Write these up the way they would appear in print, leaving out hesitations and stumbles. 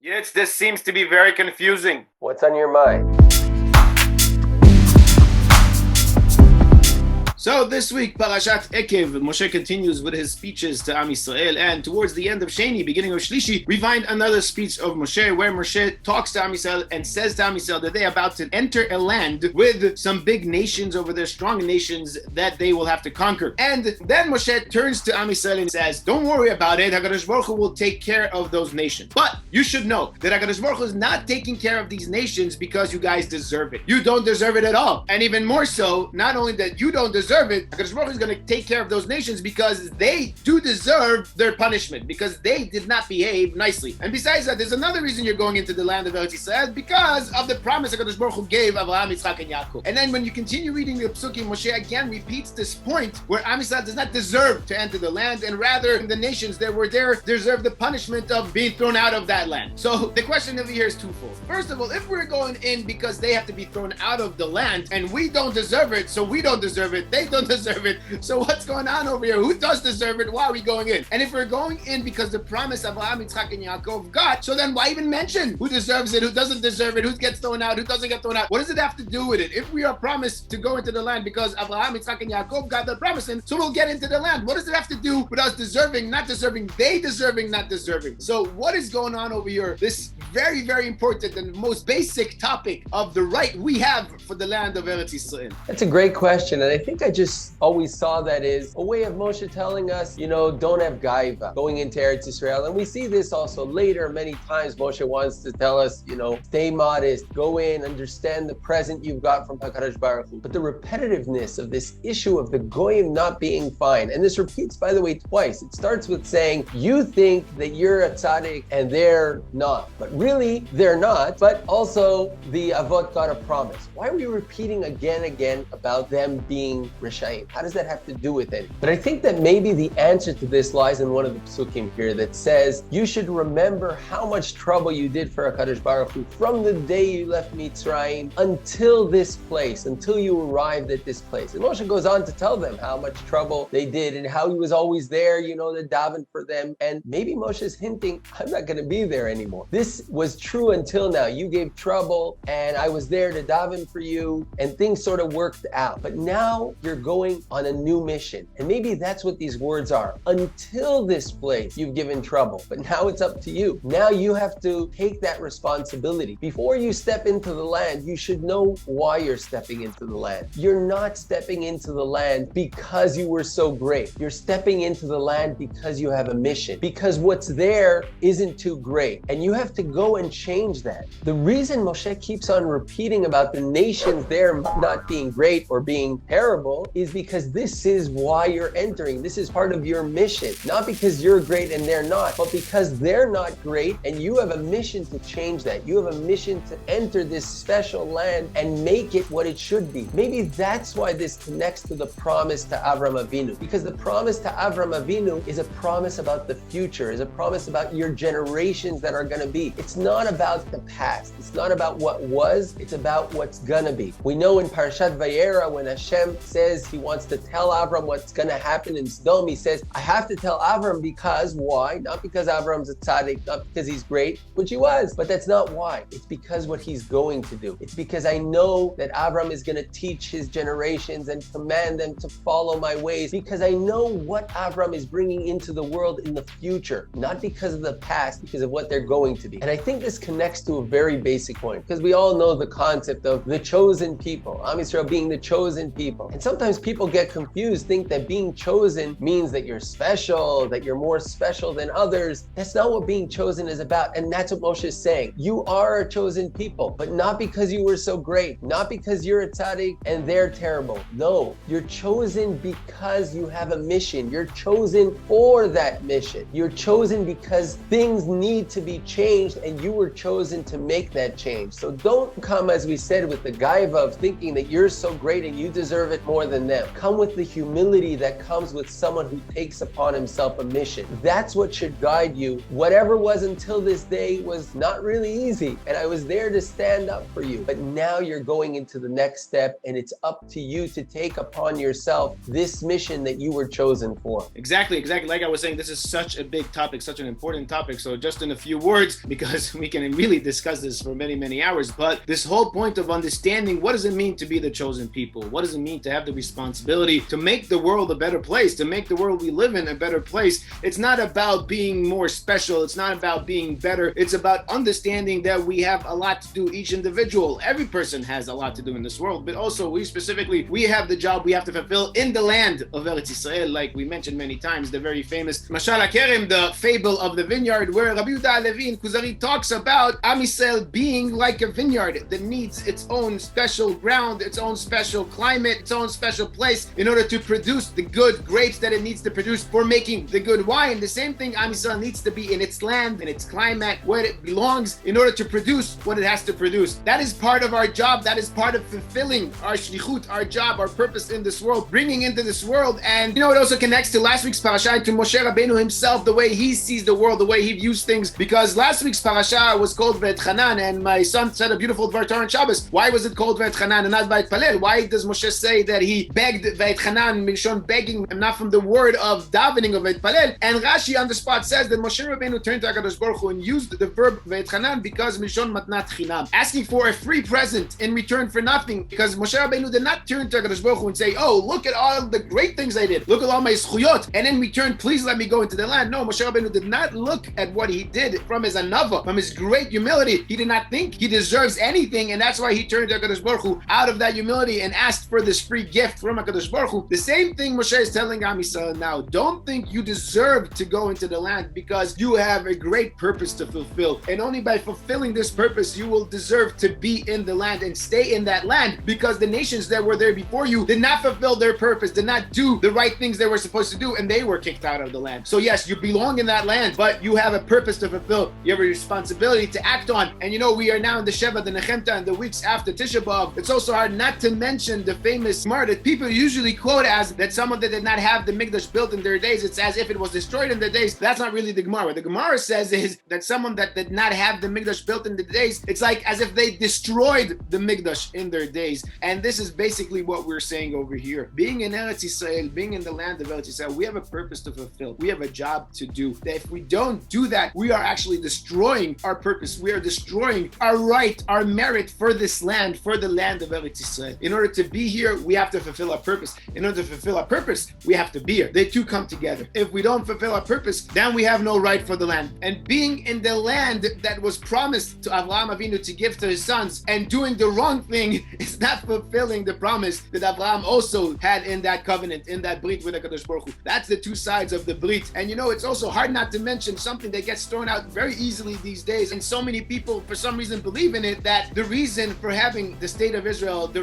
This seems to be very confusing. What's on your mind? So this week, Parashat Ekev, Moshe continues with his speeches to Am Yisrael, and towards the end of Sheni, beginning of Shlishi, we find another speech of Moshe, where Moshe talks to Am Yisrael and says to Am Yisrael that they are about to enter a land with some big nations over there, strong nations that they will have to conquer. And then Moshe turns to Am Yisrael and says, don't worry about it, HaKadosh Baruch Hu will take care of those nations. But you should know that HaKadosh Baruch Hu is not taking care of these nations because you guys deserve it. You don't deserve it at all. And even more so, not only that you don't deserve it, HaKadosh Baruch Hu is going to take care of those nations because they do deserve their punishment, because they did not behave nicely. And besides that, there's another reason you're going into the land of Eretz Yisrael, because of the promise HaKadosh Baruch Hu gave Abraham, Yitzchak, and Yaakov. And then when you continue reading the Psukim, Moshe again repeats this point where Am Yisrael does not deserve to enter the land, and rather the nations that were there deserve the punishment of being thrown out of that land. So the question over here is twofold. First of all, if we're going in because they have to be thrown out of the land and we don't deserve it, so we don't deserve it, they don't deserve it, so what's going on over here? Who does deserve it? Why are we going in? And if we're going in because the promise of Abraham, Yitzchak, and Yaakov got, so then why even mention who deserves it, who doesn't deserve it, who gets thrown out, who doesn't get thrown out? What does it have to do with it? If we are promised to go into the land because Abraham, Yitzchak, and Yaakov got the promise, and so we'll get into the land. What does it have to do with us deserving, not deserving, they deserving, not deserving? So what is going on over here? This very, very important and most basic topic of the right we have for the land of Eretz Yisrael. That's a great question, and I think I just always saw that as a way of Moshe telling us, don't have gaiva going into Eretz Yisrael. And we see this also later many times. Moshe wants to tell us, stay modest, go in, understand the present you've got from HaKadosh Baruch Hu. But the repetitiveness of this issue of the goyim not being fine, and this repeats, by the way, twice. It starts with saying, you think that you're a tzaddik and they're not. But really, they're not. But also, the Avot got a promise. Why are we repeating again about them being Rishayim? How does that have to do with it? But I think that maybe the answer to this lies in one of the psukim here that says, you should remember how much trouble you did for HaKadosh Baruch Hu from the day you left Mitzrayim until this place, until you arrived at this place. And Moshe goes on to tell them how much trouble they did and how he was always there, to daven for them. And maybe Moshe's hinting, I'm not going to be there anymore. This was true until now. You gave trouble and I was there to daven for you and things sort of worked out. But now you're going on a new mission. And maybe that's what these words are. Until this place, you've given trouble. But now it's up to you. Now you have to take that responsibility. Before you step into the land, you should know why you're stepping into the land. You're not stepping into the land because you were so great. You're stepping into the land because you have a mission. Because what's there isn't too great. And you have to go and change that. The reason Moshe keeps on repeating about the nations there not being great or being terrible is because this is why you're entering. This is part of your mission. Not because you're great and they're not, but because they're not great and you have a mission to change that. You have a mission to enter this special land and make it what it should be. Maybe that's why this connects to the promise to Avram Avinu, because the promise to Avram Avinu is a promise about the future, is a promise about your generations that are going to be. It's not about the past. It's not about what was. It's about what's going to be. We know in Parashat Vayera, when Hashem says he wants to tell Avram what's going to happen in Sodom, he says, I have to tell Avram because why? Not because Avram's a tzaddik, not because he's great, which he was, but that's not why. It's because what he's going to do. It's because I know that Avram is going to teach his generations and command them to follow my ways, because I know what Avram is bringing into the world in the future, not because of the past, because of what they're going to be. And I think this connects to a very basic point, because we all know the concept of the chosen people, Am Yisrael being the chosen people. And sometimes people get confused, think that being chosen means that you're special, that you're more special than others. That's not what being chosen is about. And that's what Moshe is saying. You are a chosen people, but not because you were so great, not because you're a tzaddik and they're terrible. No, you're chosen because you have a mission. You're chosen for that mission. You're chosen because things need to be changed and you were chosen to make that change. So don't come, as we said, with the gaiva of thinking that you're so great and you deserve it more more than them. Come with the humility that comes with someone who takes upon himself a mission. That's what should guide you. Whatever was until this day was not really easy, and I was there to stand up for you. But now you're going into the next step, and it's up to you to take upon yourself this mission that you were chosen for. Exactly. Like I was saying, this is such a big topic, such an important topic. So just in a few words, because we can really discuss this for many, many hours, but this whole point of understanding, what does it mean to be the chosen people? What does it mean to have the responsibility to make the world a better place, to make the world we live in a better place? It's not about being more special. It's not about being better. It's about understanding that we have a lot to do, each individual. Every person has a lot to do in this world, but also we specifically, we have the job we have to fulfill in the land of Eretz Yisrael, like we mentioned many times, the very famous Mashal HaKerem, the fable of the vineyard, where Rabbi Yehuda Halevi in Kuzari talks about Am Yisrael being like a vineyard that needs its own special ground, its own special climate, its own special place in order to produce the good grapes that it needs to produce for making the good wine. The same thing Am Yisrael needs to be in its land, in its climate, where it belongs, in order to produce what it has to produce. That is part of our job. That is part of fulfilling our shlichut, our job, our purpose in this world, bringing into this world. And it also connects to last week's parasha and to Moshe Rabbeinu himself, the way he sees the world, the way he views things. Because last week's parasha was called V'etchanan, and my son said a beautiful Dvar Torah on Shabbos. Why was it called V'etchanan and not V'etpalel? Why does Moshe say that he begged V'etchanan, Mishon begging, and not from the word of davening of V'etpalel? And Rashi on the spot says that Moshe Rabbeinu turned to HaKadosh Baruch Hu and used the verb V'etchanan because Mishon matnat chinam, asking for a free present in return for nothing. Because Moshe Rabbeinu did not turn to HaKadosh Baruch Hu and say, oh, look at all the great things I did. Look at all my zchuyot. And in return, please let me go into the land. No, Moshe Rabbeinu did not look at what he did from his anava, from his great humility. He did not think he deserves anything, and that's why he turned to HaKadosh Baruch Hu out of that humility and asked for this free gift from HaKadosh Baruch Hu. The same thing Moshe is telling Am Yisrael now. Don't think you deserve to go into the land because you have a great purpose to fulfill. And only by fulfilling this purpose, you will deserve to be in the land and stay in that land, because the nations that were there before you did not fulfill their purpose, did not do the right things they were supposed to do, and they were kicked out of the land. So yes, you belong in that land, but you have a purpose to fulfill. You have a responsibility to act on. And we are now in the Sheva, the Nechemta, and the weeks after Tisha B'Av. It's also hard not to mention the famous Gemara that people usually quote as that someone that did not have the Mikdash built in their days, it's as if it was destroyed in their days. That's not really the Gemara. What the Gemara says is that someone that did not have the Mikdash built in their days, it's like as if they destroyed the Mikdash in their days. And this is basically what we're saying over here. Being in Eretz Yisrael, being in the land of Eretz Yisrael, we have a purpose to fulfill. We have a job to do. That if we don't do that, we are actually destroying our purpose. We are destroying our right, our merit for this land, for the land of Eretz Yisrael. In order to be here, we have to fulfill our purpose. In order to fulfill our purpose, we have to be here. They two come together. If we don't fulfill our purpose, then we have no right for the land. And being in the land that was promised to Avraham Avinu to give to his sons, and doing the wrong thing is not fulfilling the promise that Avraham also had in that covenant, in that brit with HaKadosh Baruch Hu. That's the two sides of the brit. And it's also hard not to mention something that gets thrown out very easily these days, and so many people for some reason believe in it, that the reason for having the state of Israel, the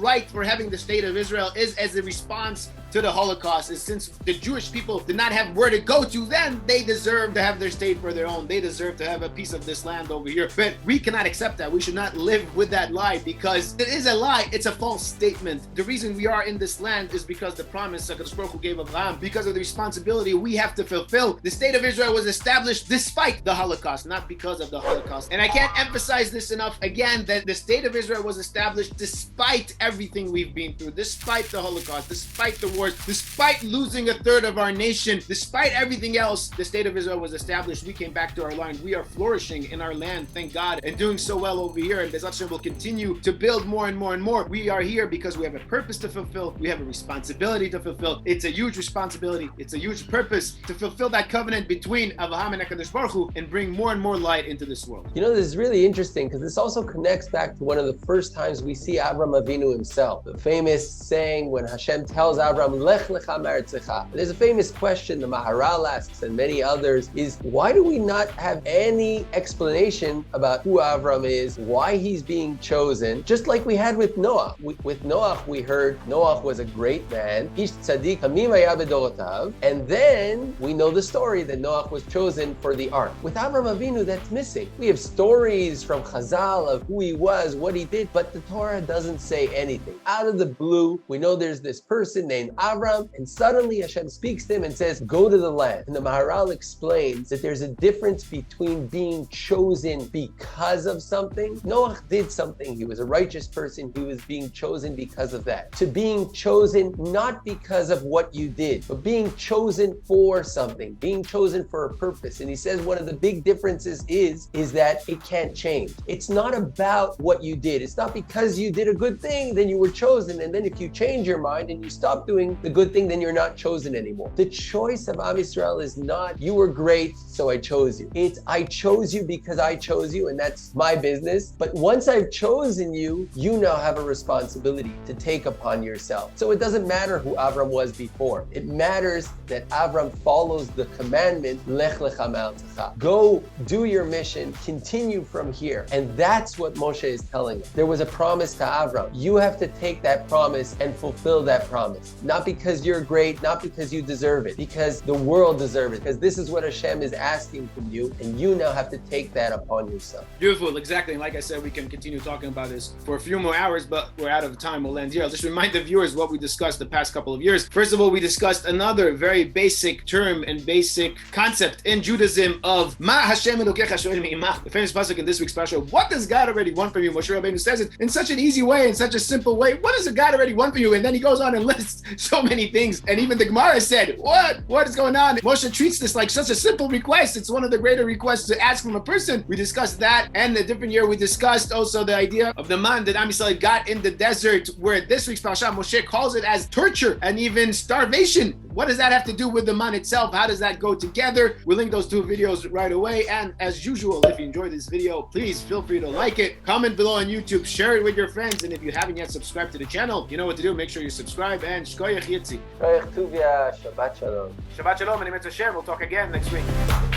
right for having the state of Israel is as a response to the Holocaust, is since the Jewish people did not have where to go to, then they deserve to have their state for their own. They deserve to have a piece of this land over here. But we cannot accept that. We should not live with that lie, because it is a lie. It's a false statement. The reason we are in this land is because the promise HaKadosh Baruch Hu gave Abraham, because of the responsibility we have to fulfill. The state of Israel was established despite the Holocaust, not because of the Holocaust. And I can't emphasize this enough again, that the state of Israel was established despite everything we've been through, despite the Holocaust, despite the wars, despite losing a third of our nation, despite everything else. The state of Israel was established. We came back to our land. We are flourishing in our land, thank God, and doing so well over here. And Bezat Hashem will continue to build more and more and more. We are here because we have a purpose to fulfill. We have a responsibility to fulfill. It's a huge responsibility. It's a huge purpose to fulfill that covenant between Avraham and HaKadosh Baruch Hu and bring more and more light into this world. This is really interesting, because this also connects back to one of the first times we see Avram Avinu himself. The famous saying when Hashem tells Avram, Avram, Lech lecha me'artzecha. There's a famous question the Maharal asks and many others is, why do we not have any explanation about who Avram is, why he's being chosen, just like we had with Noah. With Noah, we heard Noah was a great man, Ish tzaddik hamim haya bedorotav, and then we know the story that Noah was chosen for the ark. With Avram Avinu, that's missing. We have stories from Chazal of who he was, what he did, but the Torah doesn't say anything. Out of the blue, we know there's this person named Avram, and suddenly Hashem speaks to him and says, go to the land. And the Maharal explains that there's a difference between being chosen because of something. Noah did something. He was a righteous person. He was being chosen because of that. To being chosen not because of what you did, but being chosen for something, being chosen for a purpose. And he says one of the big differences is that it can't change. It's not about what you did. It's not because you did a good thing, then you were chosen. And then if you change your mind and you stop doing the good thing, then you're not chosen anymore. The choice of Am Yisrael is not, you were great, so I chose you. It's, I chose you because I chose you, and that's my business. But once I've chosen you, you now have a responsibility to take upon yourself. So it doesn't matter who Avram was before. It matters that Avram follows the commandment, Lech lecha me'artzecha. Go do your mission, continue from here. And that's what Moshe is telling us. There was a promise to Avram. You have to take that promise and fulfill that promise. Not because you're great, not because you deserve it, because the world deserves it, because this is what Hashem is asking from you, and you now have to take that upon yourself. Beautiful, exactly. And like I said, we can continue talking about this for a few more hours, but we're out of time. We'll end here. I'll just remind the viewers what we discussed the past couple of years. First of all, we discussed another very basic term and basic concept in Judaism of Ma Hashem Elokecha Shoel Me'imach. The famous pasuk in this week's Parsha. What does God already want from you? Moshe Rabbeinu says it in such an easy way, in such a simple way. What does God already want from you? And then he goes on and lists so many things. And even the Gemara said, what is going on? Moshe treats this like such a simple request. It's one of the greater requests to ask from a person. We discussed that. And a different year, we discussed also the idea of the man that Am Yisrael got in the desert, where this week's Parasha, Moshe calls it as torture and even starvation. What does that have to do with the man itself? How does that go together? We'll link those two videos right away. And as usual, if you enjoyed this video, please feel free to like it, comment below on YouTube, share it with your friends. And if you haven't yet subscribed to the channel, you know what to do. Make sure you subscribe, and Shkoyach Yitzi. Shabbat Shalom. Shabbat Shalom, and Hashem. We'll talk again next week.